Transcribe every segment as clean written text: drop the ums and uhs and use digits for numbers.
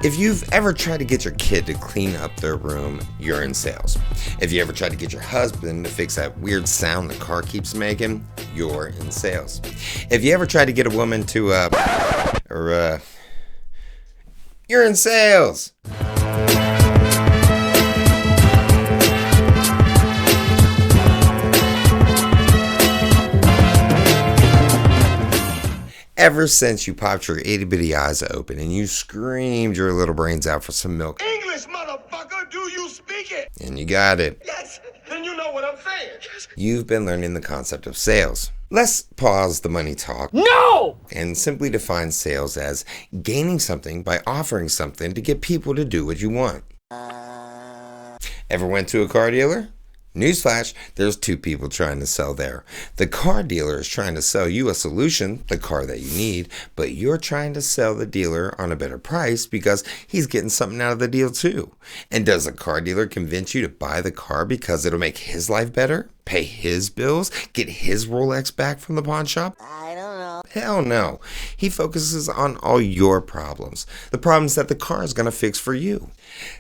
If you've ever tried to get your kid to clean up their room, you're in sales. If you ever tried to get your husband to fix that weird sound the car keeps making, you're in sales. If you ever tried to get a woman to, you're in sales. Ever since you popped your itty bitty eyes open and you screamed your little brains out for some milk. English, motherfucker, do you speak it? And you got it. Yes, and you know what I'm saying. You've been learning the concept of sales. Let's pause the money talk. No! And simply define sales as gaining something by offering something to get people to do what you want. Ever went to a car dealer? Newsflash, there's two people trying to sell there. The car dealer is trying to sell you a solution, the car that you need, but you're trying to sell the dealer on a better price because he's getting something out of the deal too. And does the car dealer convince you to buy the car because it'll make his life better? Pay his bills? Get his Rolex back from the pawn shop? I don't know. Hell no. He focuses on all your problems, the problems that the car is going to fix for you.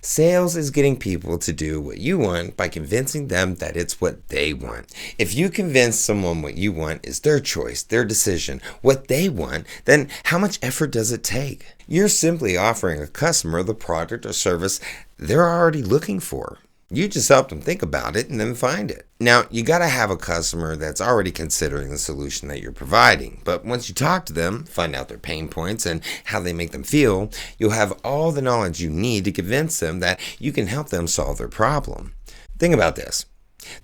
Sales is getting people to do what you want by convincing them that it's what they want. If you convince someone what you want is their choice, their decision, what they want, then how much effort does it take? You're simply offering a customer the product or service they're already looking for. You just help them think about it and then find it. Now, you got to have a customer that's already considering the solution that you're providing. But once you talk to them, find out their pain points and how they make them feel, you'll have all the knowledge you need to convince them that you can help them solve their problem. Think about this.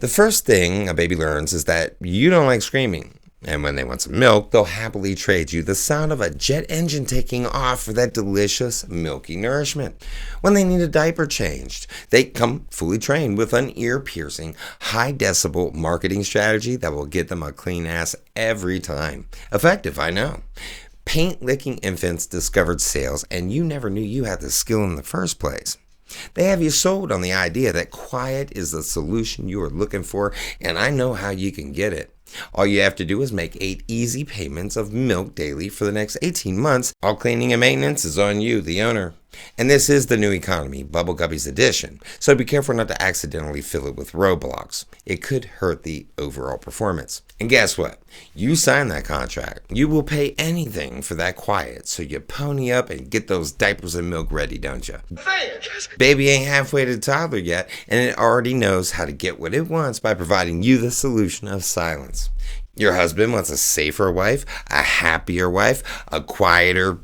The first thing a baby learns is that you don't like screaming. And when they want some milk, they'll happily trade you the sound of a jet engine taking off for that delicious, milky nourishment. When they need a diaper changed, they come fully trained with an ear-piercing, high-decibel marketing strategy that will get them a clean ass every time. Effective, I know. Paint-licking infants discovered sales, and you never knew you had the skill in the first place. They have you sold on the idea that quiet is the solution you are looking for, and I know how you can get it. All you have to do is make 8 easy payments of milk daily for the next 18 months. All cleaning and maintenance is on you, the owner. And this is the new economy, Bubble Guppies edition, so be careful not to accidentally fill it with roadblocks. It could hurt the overall performance. And guess what? You sign that contract. You will pay anything for that quiet, so you pony up and get those diapers and milk ready, don't you? Baby ain't halfway to toddler yet, and it already knows how to get what it wants by providing you the solution of silence. Your husband wants a safer wife, a happier wife, a quieter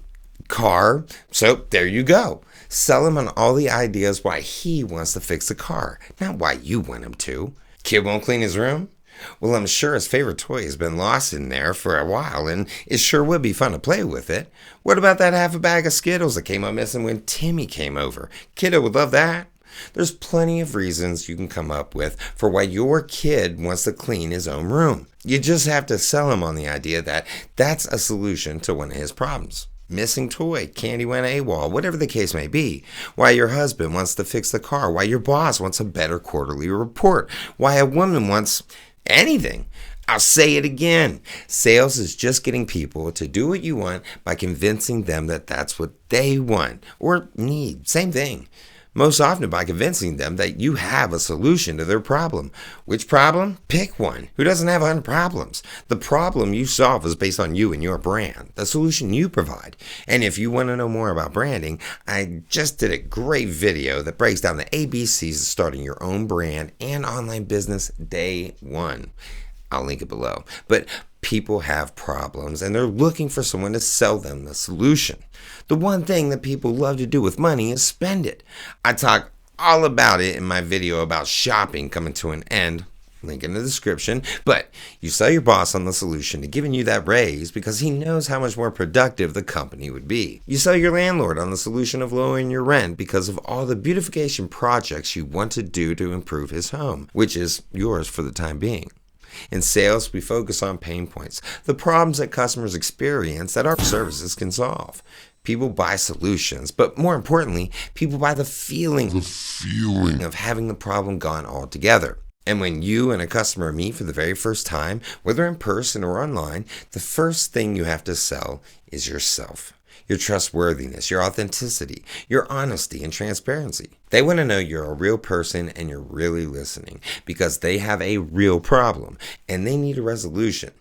car. So there you go. Sell him on all the ideas why he wants to fix the car, not why you want him to. Kid won't clean his room? Well, I'm sure his favorite toy has been lost in there for a while, and it sure would be fun to play with it. What about that half a bag of Skittles that came up missing when Timmy came over? Kiddo would love that. There's plenty of reasons you can come up with for why your kid wants to clean his own room. You just have to sell him on the idea that that's a solution to one of his problems. Missing toy, candy went AWOL, whatever the case may be. Why your husband wants to fix the car, why your boss wants a better quarterly report, why a woman wants anything. I'll say it again. Sales is just getting people to do what you want by convincing them that that's what they want or need. Same thing. Most often by convincing them that you have a solution to their problem. Which problem? Pick one. Who doesn't have 100 problems? The problem you solve is based on you and your brand, the solution you provide. And if you want to know more about branding, I just did a great video that breaks down the ABCs of starting your own brand and online business day one. I'll link it below. But people have problems and they're looking for someone to sell them the solution. The one thing that people love to do with money is spend it. I talk all about it in my video about shopping coming to an end. Link in the description. But you sell your boss on the solution to giving you that raise because he knows how much more productive the company would be. You sell your landlord on the solution of lowering your rent because of all the beautification projects you want to do to improve his home, which is yours for the time being. In sales, we focus on pain points, the problems that customers experience that our services can solve. People buy solutions, but more importantly, people buy the feeling of having the problem gone altogether. And when you and a customer meet for the very first time, whether in person or online, the first thing you have to sell is yourself. your trustworthiness, your authenticity, your honesty and transparency. They want to know you're a real person and you're really listening because they have a real problem and they need a resolution.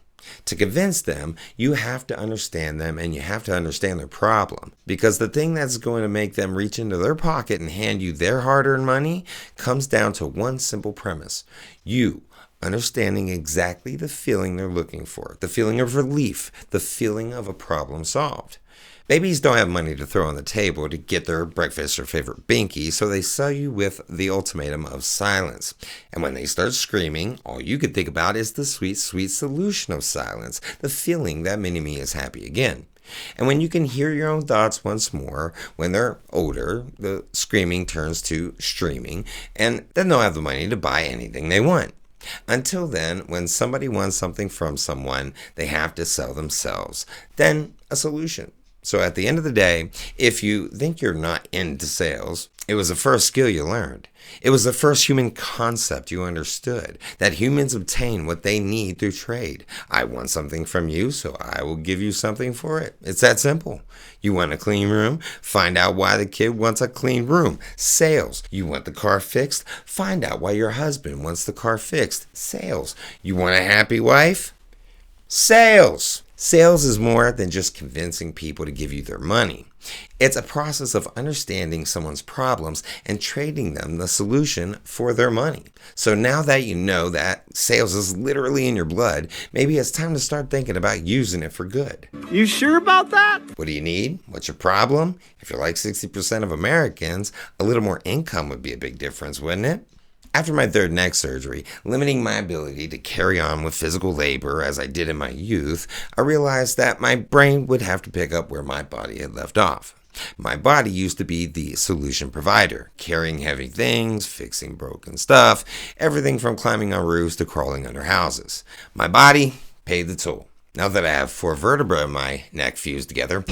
To convince them, you have to understand them and you have to understand their problem, because the thing that's going to make them reach into their pocket and hand you their hard-earned money comes down to one simple premise: you understanding exactly the feeling they're looking for, the feeling of relief, the feeling of a problem solved. Babies don't have money to throw on the table to get their breakfast or favorite binky, so they sell you with the ultimatum of silence. And when they start screaming, all you can think about is the sweet, sweet solution of silence, the feeling that mini-me is happy again. And when you can hear your own thoughts once more, when they're older, the screaming turns to streaming, and then they'll have the money to buy anything they want. Until then, when somebody wants something from someone, they have to sell themselves. Then a solution. So at the end of the day, if you think you're not into sales, it was the first skill you learned. It was the first human concept you understood, that humans obtain what they need through trade. I want something from you, so I will give you something for it. It's that simple. You want a clean room? Find out why the kid wants a clean room. Sales. You want the car fixed? Find out why your husband wants the car fixed. Sales. You want a happy wife? Sales. Sales is more than just convincing people to give you their money. It's a process of understanding someone's problems and trading them the solution for their money. So now that you know that sales is literally in your blood, maybe it's time to start thinking about using it for good. You sure about that? What do you need? What's your problem? If you're like 60% of Americans, a little more income would be a big difference, wouldn't it? After my third neck surgery, limiting my ability to carry on with physical labor as I did in my youth, I realized that my brain would have to pick up where my body had left off. My body used to be the solution provider, carrying heavy things, fixing broken stuff, everything from climbing on roofs to crawling under houses. My body paid the toll. Now that I have 4 vertebrae in my neck fused together,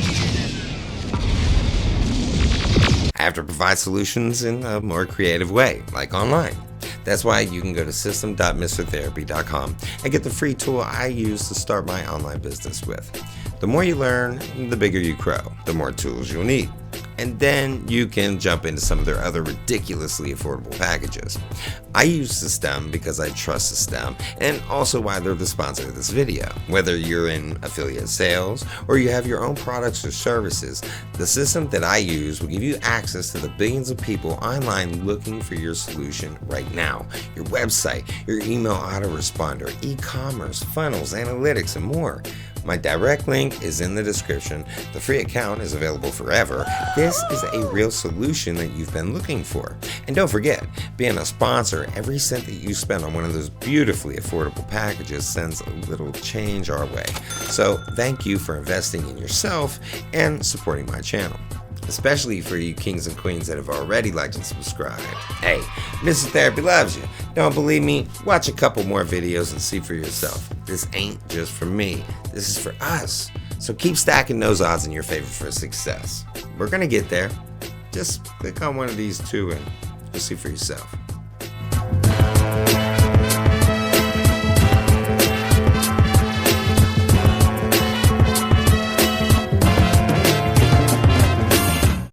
I have to provide solutions in a more creative way, like online. That's why you can go to system.mrtherapy.com and get the free tool I use to start my online business with. The more you learn, the bigger you grow, the more tools you'll need. And then you can jump into some of their other ridiculously affordable packages. I use System because I trust System, and also why they're the sponsor of this video. Whether you're in affiliate sales or you have your own products or services, the system that I use will give you access to the billions of people online looking for your solution right now. Your website, your email autoresponder, e-commerce, funnels, analytics, and more. My direct link is in the description. The free account is available forever. This is a real solution that you've been looking for. And don't forget, being a sponsor, every cent that you spend on one of those beautifully affordable packages sends a little change our way. So thank you for investing in yourself and supporting my channel. Especially for you kings and queens that have already liked and subscribed. Hey, Mr. Therapy loves you. Don't believe me? Watch a couple more videos and see for yourself. This ain't just for me. This is for us. So keep stacking those odds in your favor for success. We're gonna get there. Just click on one of these two and you'll see for yourself.